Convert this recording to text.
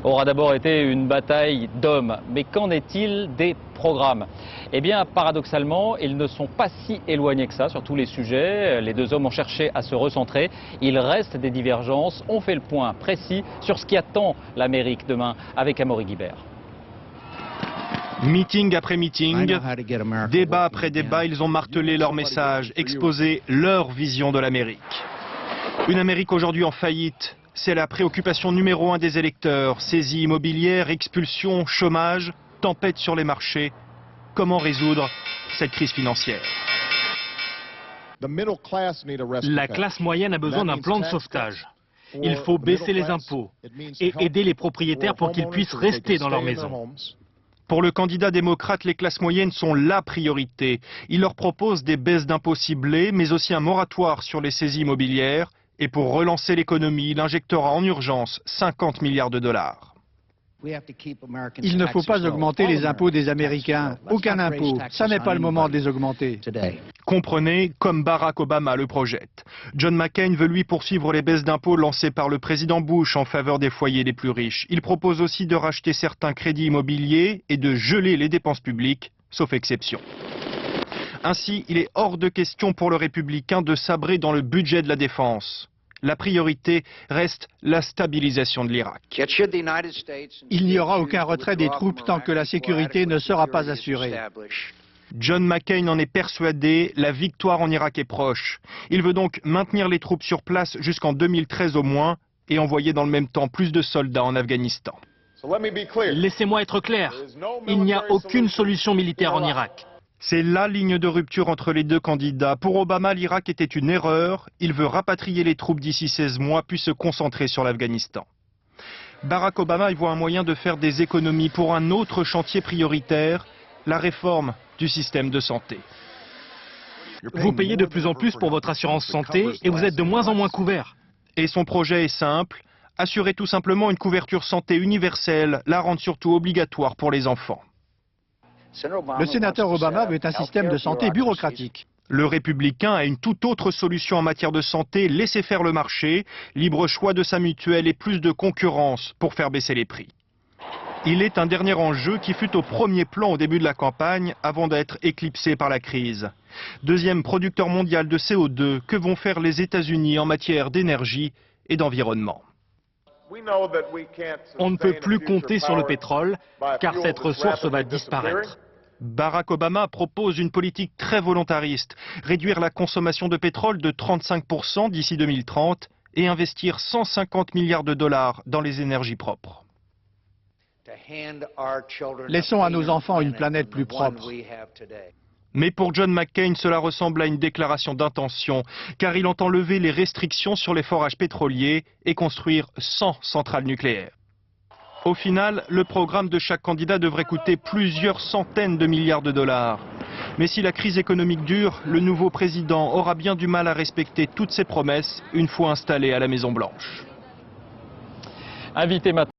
aura d'abord été une bataille d'hommes. Mais qu'en est-il des programmes? Eh bien, paradoxalement, ils ne sont pas si éloignés que ça sur tous les sujets. Les deux hommes ont cherché à se recentrer. Il reste des divergences. On fait le point précis sur ce qui attend l'Amérique demain avec Amaury Guibert. Meeting après meeting, débat après débat, ils ont martelé leur message, exposé leur vision de l'Amérique. Une Amérique aujourd'hui en faillite, c'est la préoccupation numéro 1 des électeurs. Saisie immobilière, expulsion, chômage, tempête sur les marchés. Comment résoudre cette crise financière? La classe moyenne a besoin d'un plan de sauvetage. Il faut baisser les impôts et aider les propriétaires pour qu'ils puissent rester dans leur maison. Pour le candidat démocrate, les classes moyennes sont la priorité. Il leur propose des baisses d'impôts ciblées, mais aussi un moratoire sur les saisies immobilières. Et pour relancer l'économie, il injectera en urgence 50 milliards de dollars. Il ne faut pas augmenter les impôts des Américains. Aucun impôt. Ça n'est pas le moment de les augmenter. Comprenez, comme Barack Obama le projette. John McCain veut lui poursuivre les baisses d'impôts lancées par le président Bush en faveur des foyers les plus riches. Il propose aussi de racheter certains crédits immobiliers et de geler les dépenses publiques, sauf exception. Ainsi, il est hors de question pour le républicain de sabrer dans le budget de la défense. La priorité reste la stabilisation de l'Irak. Il n'y aura aucun retrait des troupes tant que la sécurité ne sera pas assurée. John McCain en est persuadé, la victoire en Irak est proche. Il veut donc maintenir les troupes sur place jusqu'en 2013 au moins et envoyer dans le même temps plus de soldats en Afghanistan. Laissez-moi être clair, il n'y a aucune solution militaire en Irak. C'est la ligne de rupture entre les deux candidats. Pour Obama, l'Irak était une erreur. Il veut rapatrier les troupes d'ici 16 mois, puis se concentrer sur l'Afghanistan. Barack Obama y voit un moyen de faire des économies pour un autre chantier prioritaire, la réforme du système de santé. Vous payez de plus en plus pour votre assurance santé et vous êtes de moins en moins couvert. Et son projet est simple, assurer tout simplement une couverture santé universelle, la rendre surtout obligatoire pour les enfants. Le sénateur Obama veut un système de santé bureaucratique. Le républicain a une toute autre solution en matière de santé, laisser faire le marché, libre choix de sa mutuelle et plus de concurrence pour faire baisser les prix. Il est un dernier enjeu qui fut au premier plan au début de la campagne avant d'être éclipsé par la crise. Deuxième producteur mondial de CO2, que vont faire les États-Unis en matière d'énergie et d'environnement? On ne peut plus compter sur le pétrole car cette ressource va disparaître. Barack Obama propose une politique très volontariste, réduire la consommation de pétrole de 35% d'ici 2030 et investir 150 milliards de dollars dans les énergies propres. Laissons à nos enfants une planète plus propre. Mais pour John McCain, cela ressemble à une déclaration d'intention, car il entend lever les restrictions sur les forages pétroliers et construire 100 centrales nucléaires. Au final, le programme de chaque candidat devrait coûter plusieurs centaines de milliards de dollars. Mais si la crise économique dure, le nouveau président aura bien du mal à respecter toutes ses promesses une fois installé à la Maison-Blanche. Invité maintenant.